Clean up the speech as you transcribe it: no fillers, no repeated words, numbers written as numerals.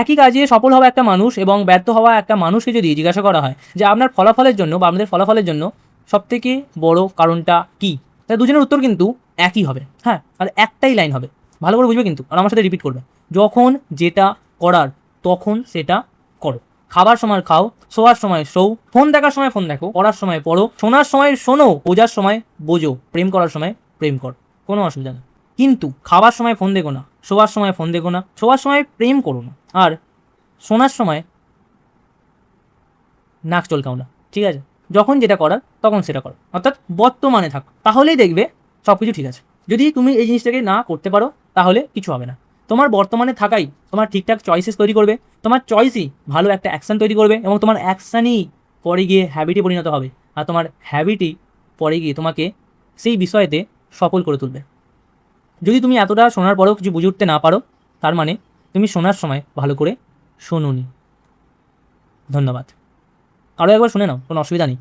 একই কাজে সফল হওয়া একটা মানুষ এবং ব্যর্থ হওয়া একটা মানুষকে যদি জিজ্ঞাসা করা হয় যে আপনার ফলাফলের জন্য বা আমাদের ফলাফলের জন্য সবথেকে বড় কারণটা কী, তাহলে দুজনের উত্তর কিন্তু একই হবে। হ্যাঁ, আর একটাই লাইন হবে, ভালো করে বুঝবে কিন্তু, আর আমার সাথে রিপিট করবে। যখন যেটা করার তখন সেটা করো। খাবার সময় খাও, শোয়ার সময় শোও, ফোন দেখার সময় ফোন দেখো, পড়ার সময় পড়ো, শোনার সময় শোনো, বোঝার সময় বোঝো, প্রেম করার সময় প্রেম করো, কোনো অসুবিধা নেই। কিন্তু খাবার সময় ফোন দেখো না, শোয়ার সময় ফোন দেখো না, শোয়ার সময় প্রেম করো না, আর শোনার সময় নাক চলকাও না। ঠিক আছে? যখন যেটা করার তখন সেটা করো, অর্থাৎ বর্তমানে থাকো, তাহলেই দেখবে সব কিছু ঠিক আছে। যদি তুমি এই জিনিসটাকে না করতে পারো তাহলে কিছু হবে না। তোমার বর্তমানে থাকাই তোমার ঠিকঠাক চয়েসেস তৈরি করবে, তোমার চয়েসই ভালো একটা অ্যাকশান তৈরি করবে, এবং তোমার অ্যাকশানই পরে গিয়ে হ্যাবিটে পরিণত হবে, আর তোমার হ্যাবিটই পরে গিয়ে তোমাকে সেই বিষয়েতে সফল করে তুলবে। যদি তুমি এতটা শোনার পরেও কিছু বুঝে উঠতে না পারো, তার মানে তুমি শোনার সময় ভালো করে শোনোনি। ধন্যবাদ। আরও একবার শুনে নাও, কোনো অসুবিধা নেই।